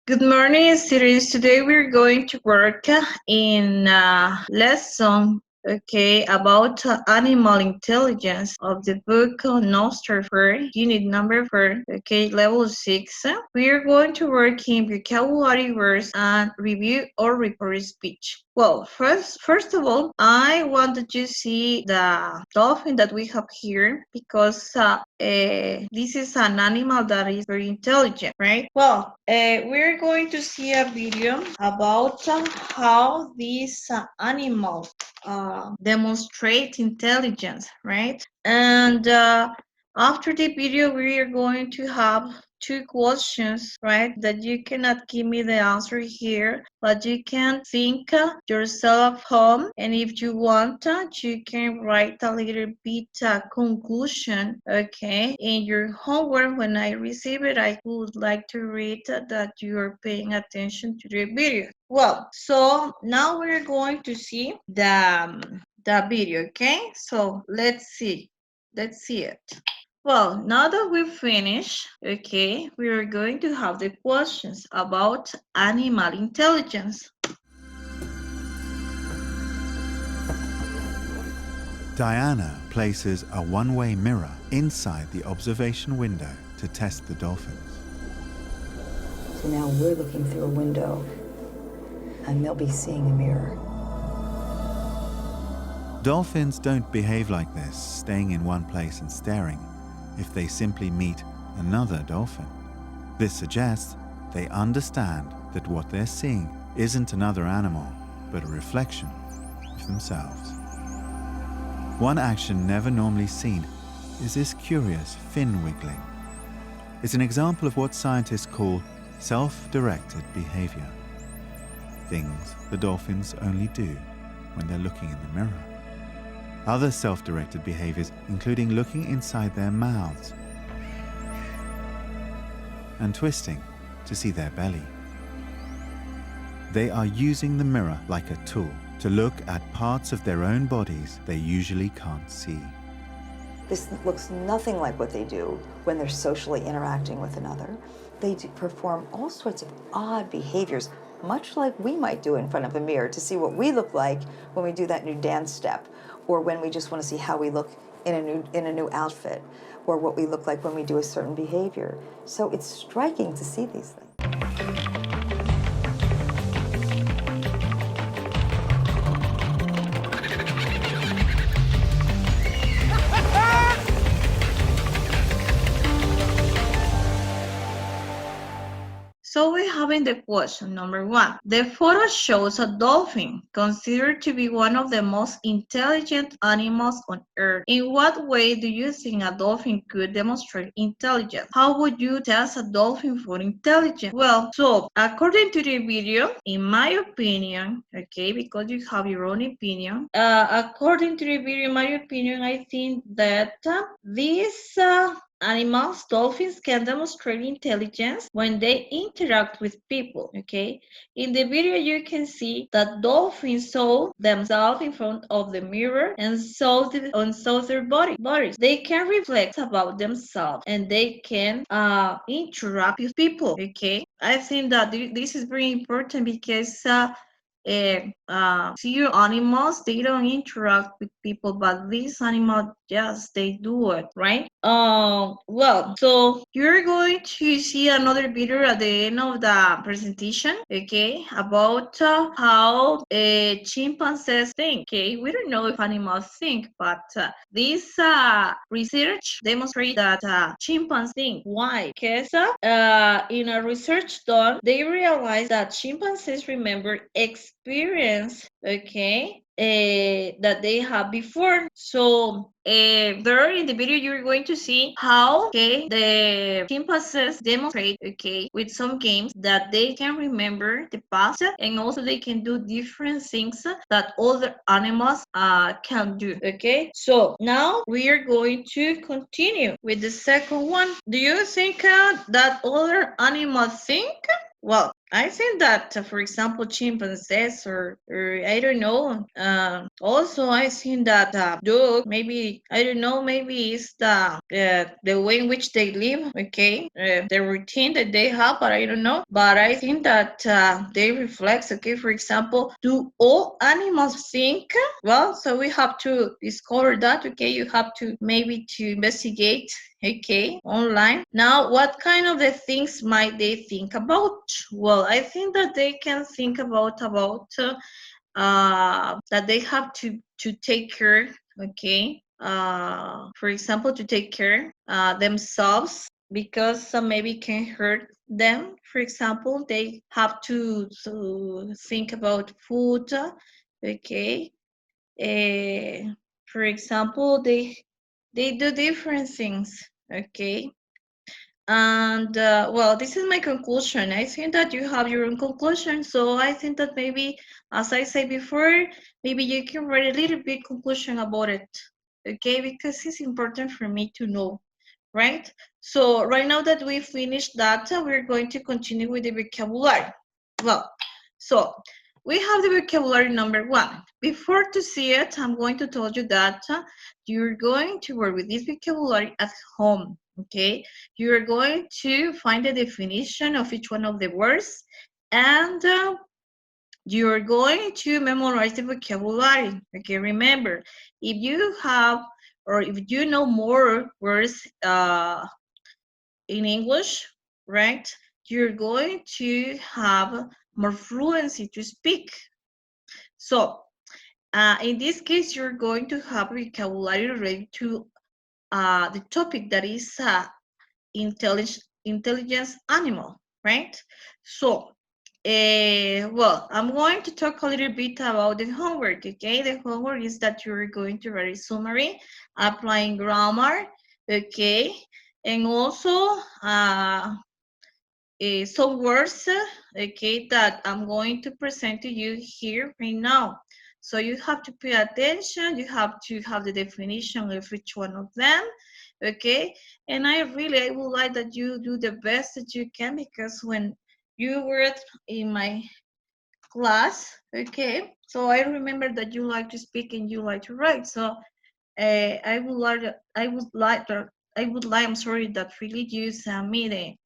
Good morning, students. Today we're going to work in a lesson, about animal intelligence of the book Nostra 4, unit number 4, level 6. We are going to work in vocabulary words and review or report speech. Well, first of all, I wanted to see the dolphin that we have here because this is an animal that is very intelligent, right? Well, we're going to see a video about how these animals demonstrate intelligence, right? And after the video, we are going to have two questions, right? That you cannot give me the answer here, but you can think yourself home. And if you want, you can write a little bit conclusion, in your homework. When I receive it, I would like to read that you are paying attention to the video. Well, so now we're going to see the video, okay? So let's see. Let's see it. Well, now that we've finished, we are going to have the questions about animal intelligence. Diana places a one-way mirror inside the observation window to test the dolphins. So now we're looking through a window, and they'll be seeing a mirror. Dolphins don't behave like this, staying in one place and staring, if they simply meet another dolphin. This suggests they understand that what they're seeing isn't another animal, but a reflection of themselves. One action never normally seen is this curious fin wiggling. It's an example of what scientists call self-directed behavior. Things the dolphins only do when they're looking in the mirror. Other self-directed behaviors, including looking inside their mouths and twisting to see their belly. They are using the mirror like a tool to look at parts of their own bodies they usually can't see. This looks nothing like what they do when they're socially interacting with another. They perform all sorts of odd behaviors, much like we might do in front of a mirror to see what we look like when we do that new dance step, or when we just want to see how we look in a new outfit, or what we look like when we do a certain behavior. So it's striking to see these things. So we're having the question number 1. The photo shows a dolphin, considered to be one of the most intelligent animals on Earth. In what way do you think a dolphin could demonstrate intelligence? How would you test a dolphin for intelligence? Well, so according to the video, in my opinion, because you have your own opinion, according to the video, in my opinion, I think that these animals, dolphins, can demonstrate intelligence when they interact with people, In the video, you can see that dolphins saw themselves in front of the mirror and saw their bodies. They can reflect about themselves and they can interact with people, I think that this is very important because see your animals, they don't interact with people, but these animals, yes, they do it, right? Well, so you're going to see another video at the end of the presentation, about how chimpanzees think, We don't know if animals think, but this research demonstrates that chimpanzees think. Why? Because in a research done, they realized that chimpanzees remember experience, that they have before. So there in the video, you're going to see how the chimpanzees demonstrate with some games that they can remember the past, and also they can do different things that other animals can do. So now we are going to continue with the second one. Do you think that other animals think? Well, I think that, for example, chimpanzees or I don't know. Also, I think that dog, maybe I don't know, maybe it's the way in which they live. Okay, the routine that they have, but I don't know. But I think that they reflect. Okay, for example, do all animals think? Well, so we have to discover that. Okay, you have to maybe to investigate, okay, online. Now, what kind of the things might they think about? Well, I think that they can think about that they have to take care, okay, for example, to take care themselves, because some maybe can hurt them. For example, they have to think about food, okay. For example, they do different things, okay. And well, this is my conclusion. I think that you have your own conclusion, so I think that maybe, as I said before, maybe you can write a little bit conclusion about it, okay, because it's important for me to know, right? So right now that we finished that, we're going to continue with the vocabulary. Well, so we have the vocabulary number 1. Before to see it, I'm going to tell you that you're going to work with this vocabulary at home, okay? You're going to find the definition of each one of the words, and you're going to memorize the vocabulary. Okay, remember, if you have or if you know more words in English, right, you're going to have more fluency to speak. So in this case, you're going to have vocabulary related to the topic that is intelligence animal, right? So, well, I'm going to talk a little bit about the homework, okay? The homework is that you're going to write a summary, applying grammar, okay? And also some words, okay, that I'm going to present to you here right now. So you have to pay attention, you have to have the definition of each one of them, okay? And I would like that you do the best that you can, because when you were in my class, okay, so I remember that you like to speak and you like to write. So I'm sorry, that really you send me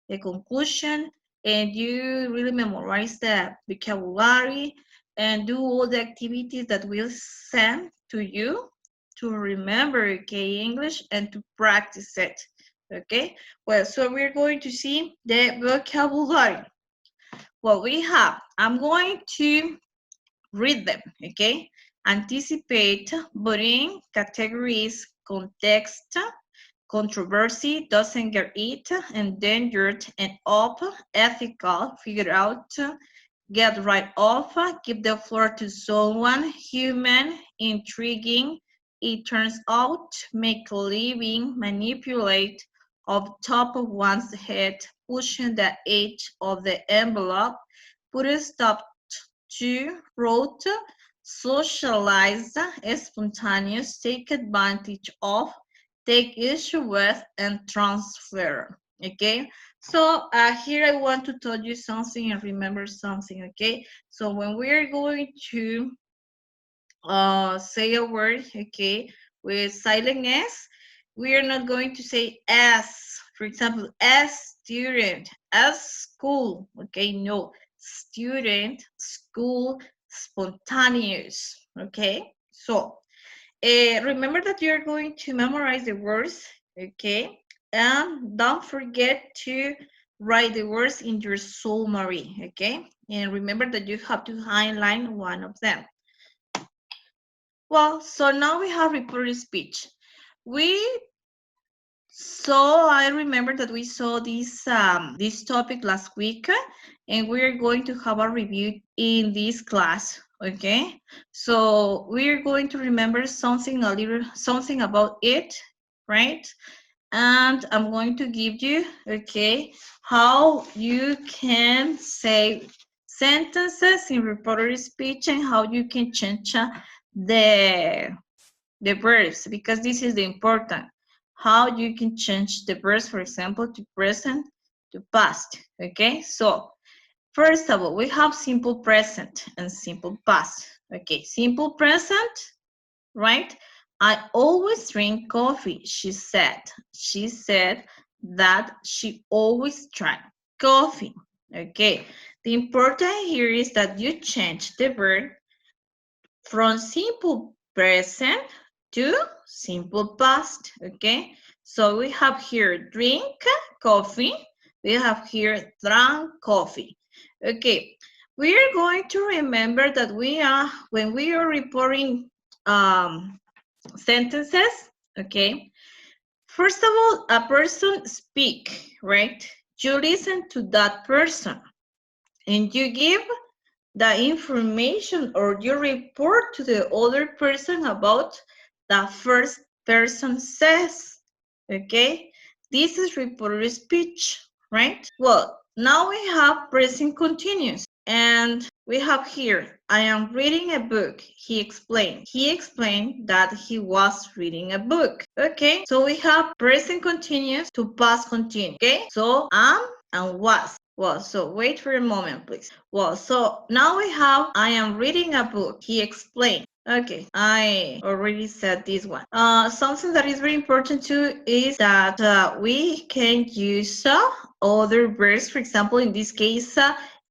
the conclusion, and you really memorize the vocabulary and do all the activities that we'll send to you to remember, okay, English, and to practice it, okay. Well, so we're going to see the vocabulary. What we have, I'm going to read them, okay. Anticipate, bring, categories, context, controversy, doesn't get it, endangered and up, ethical, figure out, get right off, give the floor to someone, human, intriguing, it turns out, make a living, manipulate, of top of one's head, pushing the edge of the envelope, put a stop to, wrote, socialize, spontaneous, take advantage of, take issue with, and transfer, okay. So here I want to tell you something and remember something, okay. So when we're going to say a word, okay, with silent s, we are not going to say s. For example, as student, as school, okay. No, student, school, spontaneous, okay. So remember that you're going to memorize the words, okay, and don't forget to write the words in your summary, okay. And remember that you have to highlight one of them. Well, so now we have reported speech. I remember that we saw this topic last week, and we're going to have a review in this class, okay? So we're going to remember something about it, right? And I'm going to give you, okay, how you can say sentences in reported speech and how you can change the verbs, because this is the important. How you can change the verbs, for example, to present, to past, okay? So First of all, we have simple present and simple past. Okay, simple present, right? I always drink coffee, she said. She said that she always drank coffee. Okay, the important here is that you change the verb from simple present to simple past. Okay, so we have here drink coffee. We have here drank coffee. Okay, we are going to remember that when we are reporting sentences, okay, first of all, a person speak, right? You listen to that person and you give the information or you report to the other person about the first person says, okay? This is reported speech, right? Well, now we have present continuous and we have here, I am reading a book, he explained. He explained that he was reading a book, okay? So we have present continuous to past continuous, okay? So am and was. Well, so wait for a moment, please. Well, so now we have, I am reading a book, he explained. Okay, I already said this one. Something that is very important too is that we can use other verbs. For example, in this case,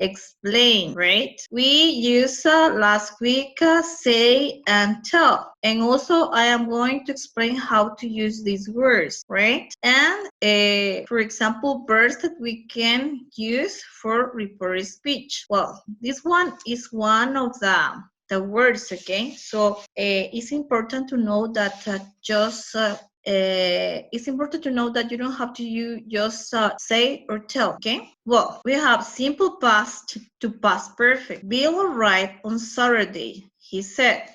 explain, right? We use last week say and tell. And also I am going to explain how to use these words, right? And for example, verbs that we can use for reported speech. Well, this one is one of the words, okay? So it's important to know that it's important to know that you don't have to just say or tell, okay? Well, we have simple past to past perfect. Bill arrived on Saturday. He said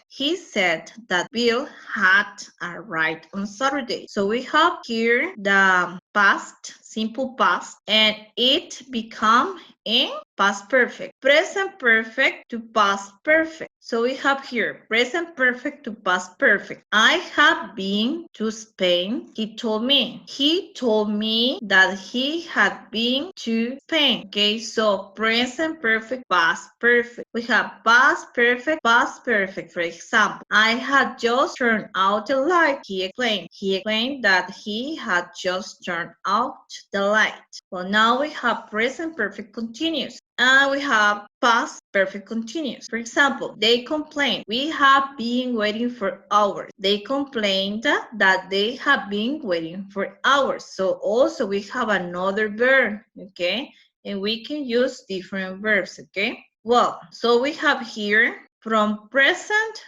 that Bill had arrived on Saturday. So we have here the past, simple past, and it become in past perfect. Present perfect to past perfect. So we have here present perfect to past perfect. I have been to Spain, he told me. He told me that he had been to Spain. Okay, so present perfect, past perfect. We have past perfect, past perfect. For example, I had just turned out the light, he explained. He explained that he had just turned out the light. Well, now we have present perfect continuous. And we have past perfect continuous. For example, they complained, we have been waiting for hours. They complained that they have been waiting for hours. So also we have another verb, okay? And we can use different verbs, okay? Well, so we have here from present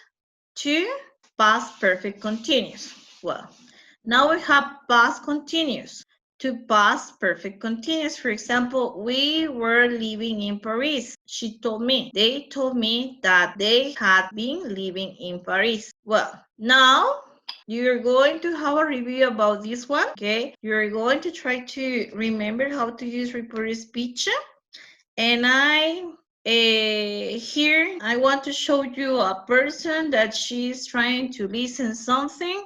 to past perfect continuous. Well, now we have past continuous to past perfect continuous. For example, we were living in Paris. She told me. They told me that they had been living in Paris. Well, now you're going to have a review about this one, okay? You're going to try to remember how to use reported speech. And here I want to show you a person that she's trying to listen something,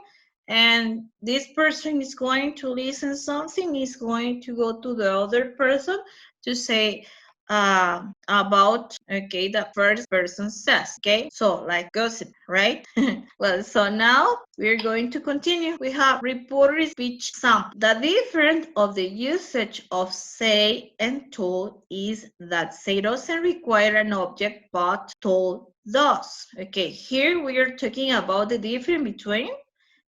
and this person is going to listen something, is going to go to the other person to say about, okay, the first person says, okay? So like gossip, right? Well, so now we're going to continue. We have reported speech sample. The difference of the usage of say and told is that say doesn't require an object, but told does. Okay, here we are talking about the difference between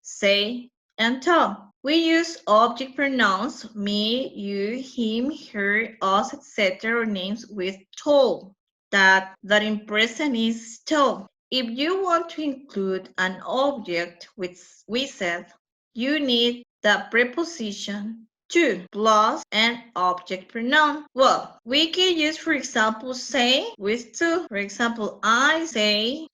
say and tell. We use object pronouns me, you, him, her, us, etc. or names with told. That in present is told. If you want to include an object with said, you need the preposition to plus an object pronoun. Well, we can use, for example, say with to. For example, I say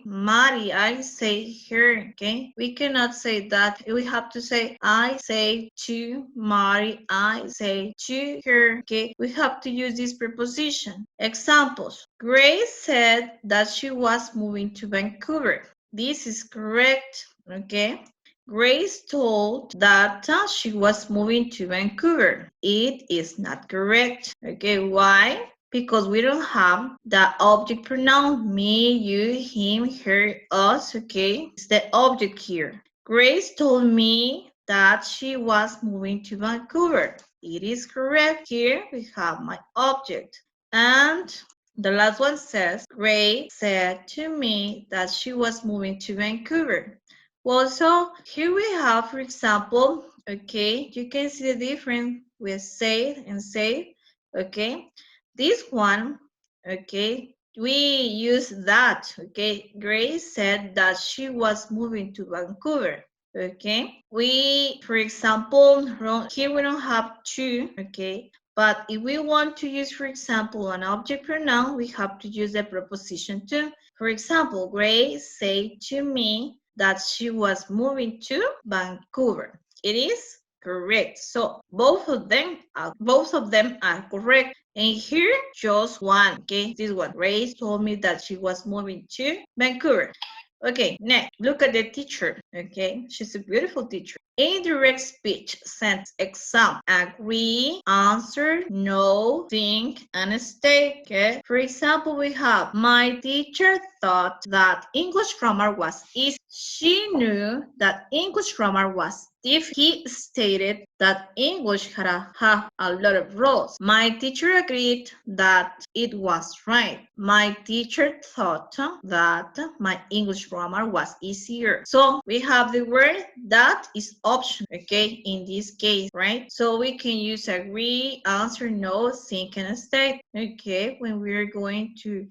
Mari, I say her, okay? We cannot say that. We have to say, I say to Mari, I say to her, okay? We have to use this preposition. Examples. Grace said that she was moving to Vancouver. This is correct, okay? Grace told that she was moving to Vancouver. It is not correct. Okay, why? Because we don't have the object pronoun me, you, him, her, us. Okay, it's the object here. Grace told me that she was moving to Vancouver. It is correct. Here we have my object. And the last one says, Grace said to me that she was moving to Vancouver. Well, so here we have, for example, okay, you can see the difference with said and say, okay. This one, okay, we use that, okay. Grace said that she was moving to Vancouver. Okay, we, for example, here we don't have to, okay, but if we want to use, for example, an object pronoun, we have to use the preposition to. For example, Grace said to me that she was moving to Vancouver. It is correct. So both of them are correct. And here, just one. Okay, this one. Grace told me that she was moving to Vancouver. Okay, next, look at the teacher. Okay, she's a beautiful teacher. Indirect speech sentence exam. Agree, answer, no, think, and state. Okay. For example, we have my teacher thought that English grammar was easy. She knew that English grammar was difficult. He stated that English had a lot of rules. My teacher agreed that it was right. My teacher thought that my English grammar was easier. So we have the word that is option, okay, in this case, right? So we can use agree, answer, no, think, and state, okay, when we're going to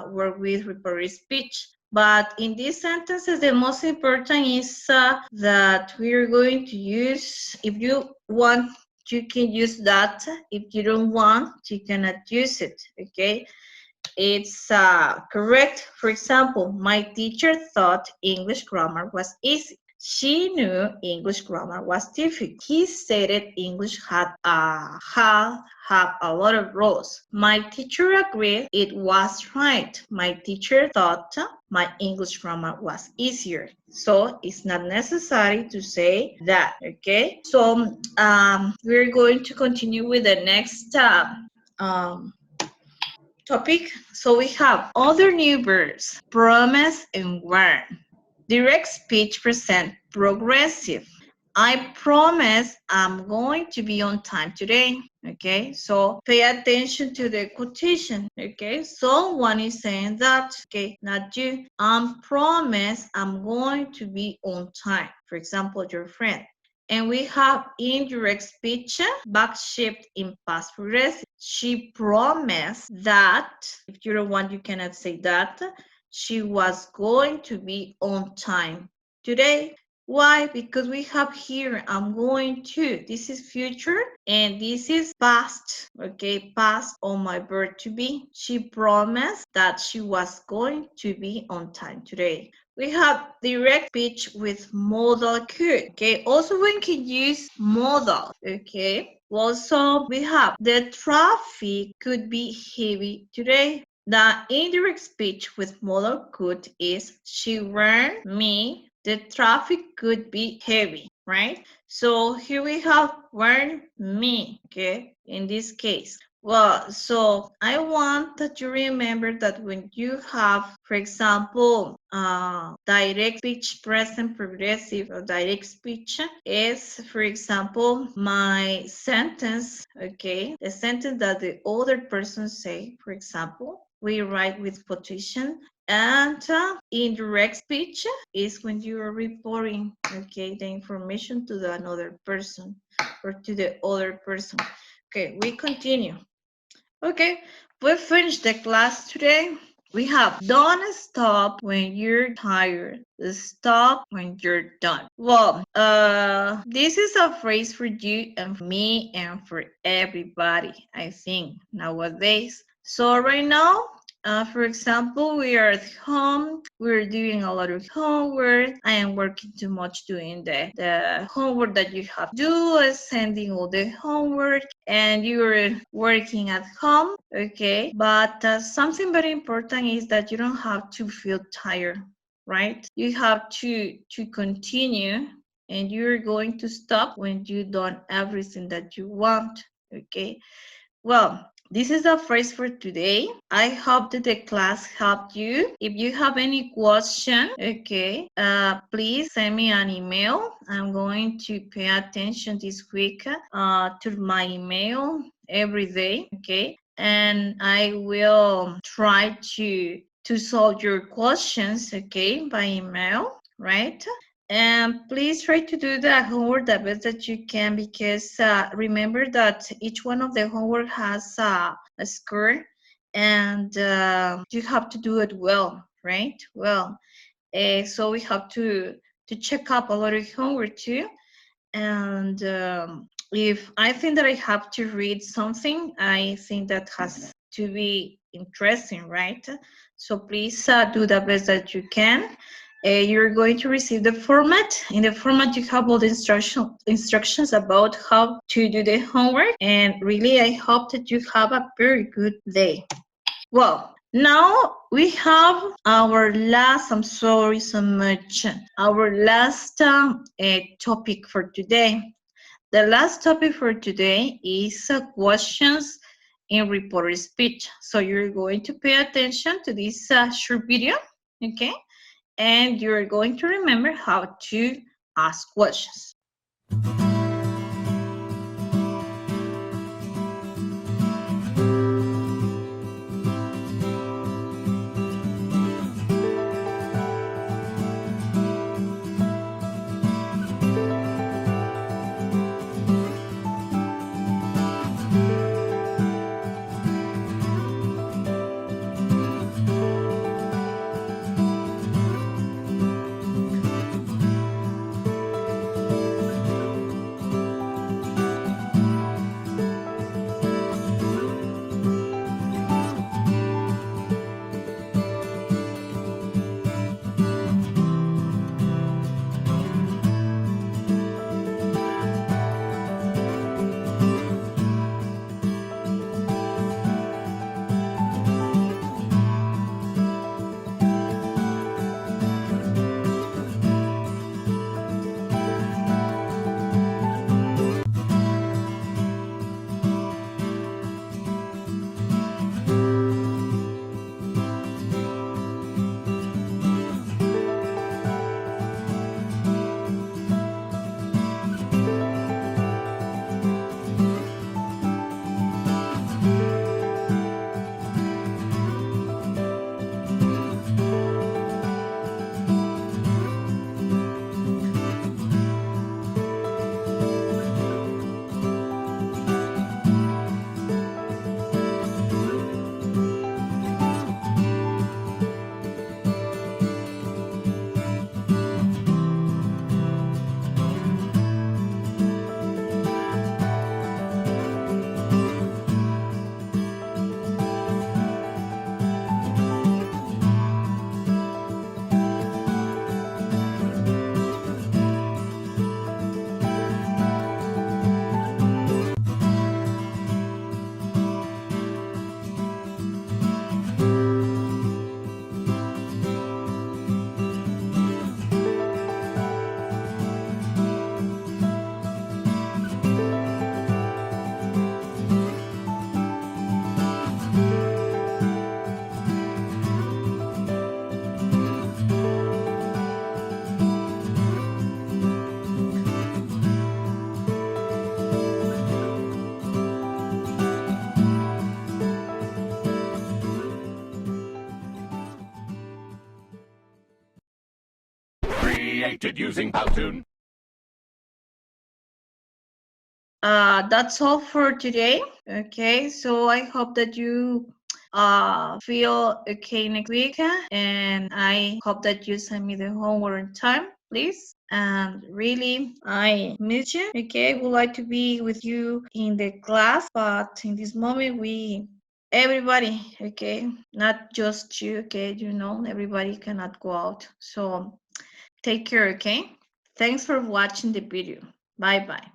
work with reported speech. But in these sentences, the most important is that we're going to use, if you want, you can use that. If you don't want, you cannot use it, okay? It's correct. For example, my teacher thought English grammar was easy. She knew English grammar was difficult. He stated English had a lot of rules. My teacher agreed it was right. My teacher thought my English grammar was easier. So it's not necessary to say that, okay? So we're going to continue with the next topic. So we have other new verbs, promise and warn. Direct speech present progressive. I promise I'm going to be on time today. Okay, so pay attention to the quotation. Okay, someone is saying that, okay, not you. I promise I'm going to be on time. For example, your friend. And we have indirect speech, back shift in past progressive. She promised that, if you don't want, you cannot say that, she was going to be on time today. Why? Because we have here, I'm going to. This is future and this is past. Okay, past on my verb to be. She promised that she was going to be on time today. We have direct speech with modal could. Okay, also we can use modal. Okay, also we have the traffic could be heavy today. The indirect speech with modal could is she warned me the traffic could be heavy, right? So here we have warn me, okay, in this case. Well, so I want that you remember that when you have, for example, direct speech present progressive or direct speech is, for example, my sentence, okay, the sentence that the other person say, for example, we write with quotation. And indirect speech is when you are reporting, okay, the information to the another person or to the other person. Okay, we continue. Okay, we finished the class today. We have don't stop when you're tired. Stop when you're done. Well, this is a phrase for you and for me and for everybody, I think, nowadays. So right now, for example, we are at home. We're doing a lot of homework. I am working too much doing the homework that you have to do, sending all the homework, and you're working at home, okay? But something very important is that you don't have to feel tired, right? You have to continue and you're going to stop when you've done everything that you want. Okay, well, this is the phrase for today. I hope that the class helped you. If you have any question, okay, please send me an email. I'm going to pay attention this week to my email every day, okay? And I will try to solve your questions, okay, by email, right? And please try to do the homework the best that you can, because remember that each one of the homework has a score, and you have to do it well, right? Well, so we have to check up a lot of homework too. And if I think that I have to read something, I think that has to be interesting, right? So please do the best that you can. You're going to receive the format. In the format, you have all the instructions about how to do the homework. And really, I hope that you have a very good day. Well, now we have our last, I'm sorry so much, our last topic for today. The last topic for today is questions in reporter speech. So you're going to pay attention to this short video, okay? And you're going to remember how to ask questions. Created using Powtoon. That's all for today. Okay, so I hope that you feel okay next week, and I hope that you send me the homework on time, please. And really, I miss you. Okay, I would like to be with you in the class, but in this moment, everybody, okay, not just you, okay, you know, everybody cannot go out. So take care, okay? Thanks for watching the video. Bye bye.